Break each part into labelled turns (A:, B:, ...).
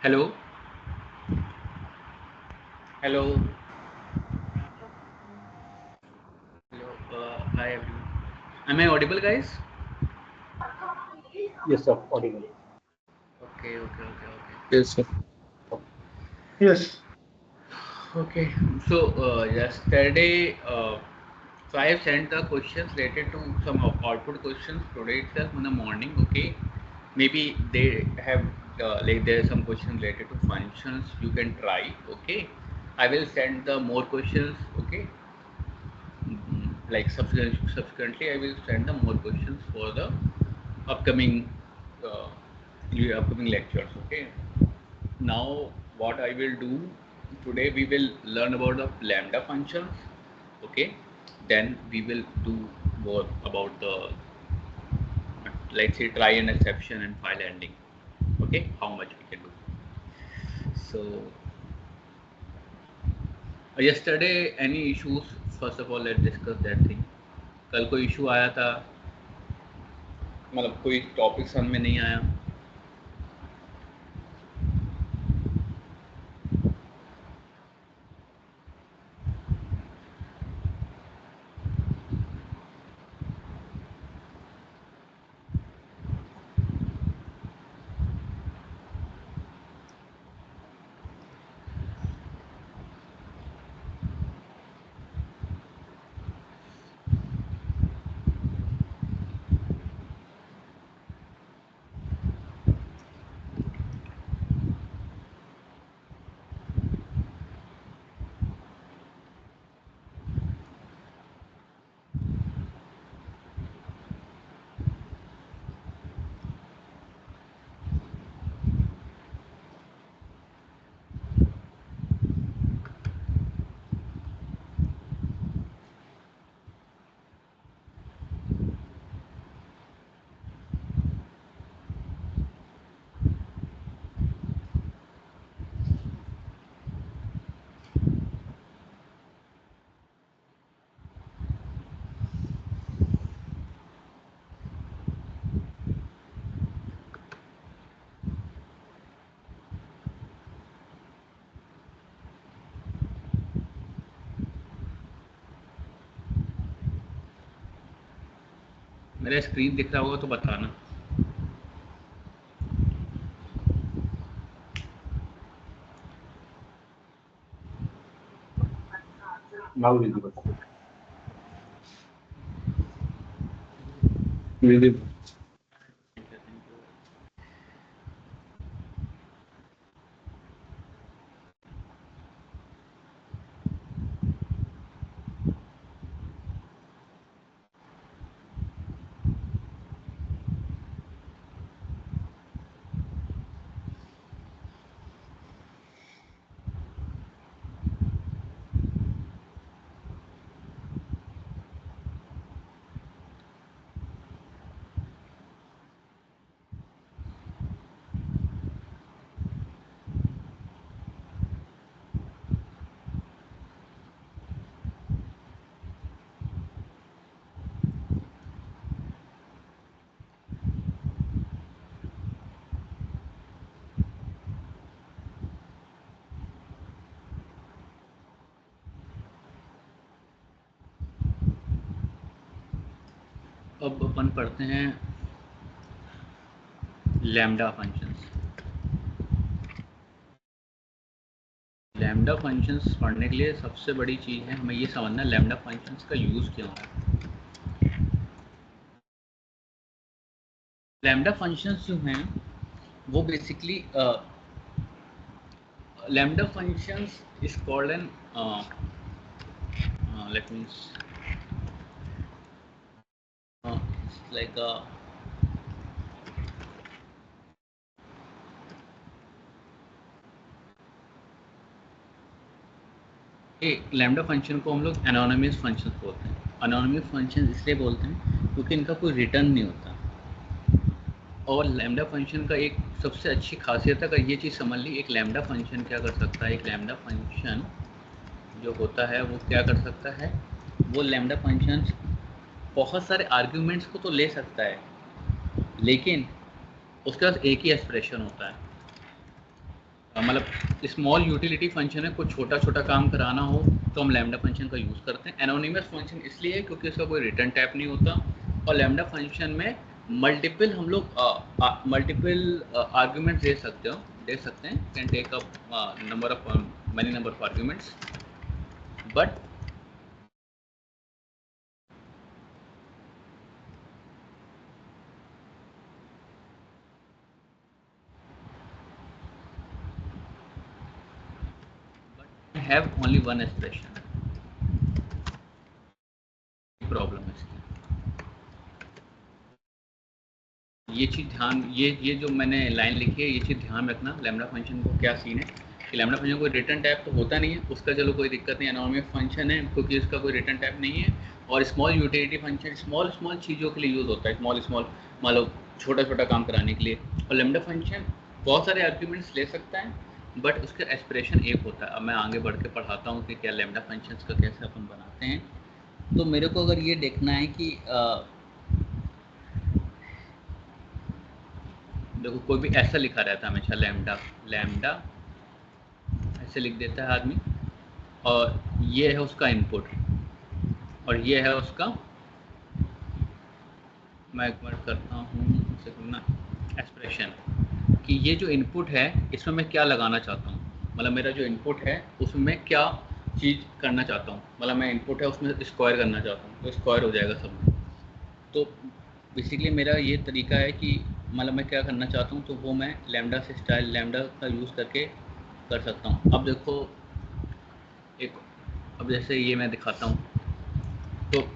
A: Hello, hello, hello. Hi everyone. Am I audible, guys?
B: Yes, sir. Audible.
A: Okay.
C: Yes, sir.
D: Yes.
A: Okay. So yesterday, so I have sent the questions related to some output questions today itself in the morning. Okay. Maybe they have like there are some questions related to functions. You can try. Okay. I will send the more questions. Okay. Like subsequently, I will send the more questions for the upcoming uh, upcoming lectures. Okay. Now what I will do today, we will learn about the lambda functions. Okay, then we will do more about the, let's say, try and exception and file ending. Okay, how much we can do. So yesterday any issues? First of all, let's discuss that thing. कल कोई issue आया था, मतलब कोई topic समझ में नहीं आया? मेरा स्क्रीन दिख रहा होगा तो बताना.
B: Now visible.
C: Visible.
A: Thank you. अब अपन पढ़ते हैं लैम्डा फंक्शंस. लैम्डा फंक्शंस पढ़ने के लिए सबसे बड़ी चीज़ है हमें ये समझना लैम्डा फंक्शंस का यूज़ क्यों है. लैम्डा फंक्शंस जो हैं वो basically lambda functions is called an let means like lambda function को हम लोग एनोनिमस फंक्शन बोलते हैं. एनोनिमस फंक्शन इसलिए बोलते हैं क्योंकि इनका कोई रिटर्न नहीं होता. और लैम्डा फंक्शन का एक सबसे अच्छी खासियत अगर ये चीज़ समझ ली, एक लैम्डा फंक्शन क्या कर सकता है, एक लैम्डा फंक्शन जो होता है वो क्या कर सकता है, वो लैम्डा फंक्शन बहुत सारे आर्ग्यूमेंट्स को तो ले सकता है लेकिन उसके पास एक ही एक्सप्रेशन होता है। मतलब स्मॉल यूटिलिटी फंक्शन है, कुछ छोटा छोटा काम कराना हो तो हम लैम्डा फंक्शन का यूज़ करते हैं। एनोनिमस फंक्शन इसलिए क्योंकि उसका कोई रिटर्न टाइप नहीं होता, और लैम्डा फंक्शन में मल्टीपल हम लोग मल्टीपल आर्ग्यूमेंट्स दे सकते हैं, can take up number of many number of arguments, but have only one expression। Problem है इसकी, ये चीज़ ध्यान, ये जो मैंने लाइन लिखी है ये चीज़ ध्यान रखना। लैम्डा फंक्शन को क्या सीन है कि लैम्डा फंक्शन कोई रिटर्न टाइप तो होता नहीं है, उसका चलो कोई दिक्कत नहीं, एनोनिमस फंक्शन है क्योंकि उसका कोई रिटर्न टाइप नहीं है, और स्मॉल यूटिलिटी फंक्शन स्मॉल चीज़ों के लिए यूज़ होता है, स्मॉल मान लो छोटा छोटा काम कराने के लिए। और लैम्डा फंक्शन बहुत सारे आर्ग्यूमेंट्स ले सकता है, बट उसका एक्सप्रेशन एक होता है। अब मैं आगे बढ़ के पढ़ाता हूँ कि क्या लैम्डा फंक्शंस का कैसे अपन बनाते हैं। तो मेरे को अगर ये देखना है कि देखो कोई भी ऐसा लिखा रहता है हमेशा, लैम्डा ऐसे लिख देता है आदमी, और ये है उसका इनपुट और ये है उसका, मैं एक बार करता हूँ ना एक्सप्रेशन, कि ये जो इनपुट है इसमें मैं क्या लगाना चाहता हूँ, मतलब मेरा जो इनपुट है उसमें मैं क्या चीज़ करना चाहता हूँ, मतलब मैं इनपुट है उसमें स्क्वायर करना चाहता हूँ तो स्क्वायर हो जाएगा सब में। तो बेसिकली मेरा ये तरीका है कि मतलब मैं क्या करना चाहता हूँ तो वो मैं लैम्डा से स्टाइल लैम्डा का यूज़ करके कर सकता हूँ। अब देखो एक, अब जैसे ये मैं दिखाता हूँ तो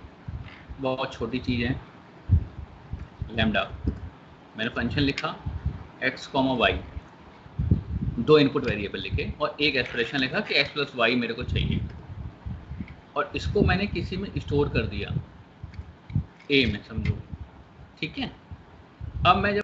A: बहुत छोटी चीज़ है, लैम्डा मैंने फंक्शन लिखा x, y, दो इनपुट वेरिएबल लिखे और एक एक्सप्रेशन लिखा कि x + y मेरे को चाहिए, और इसको मैंने किसी में स्टोर कर दिया, a में समझो, ठीक है। अब मैं जब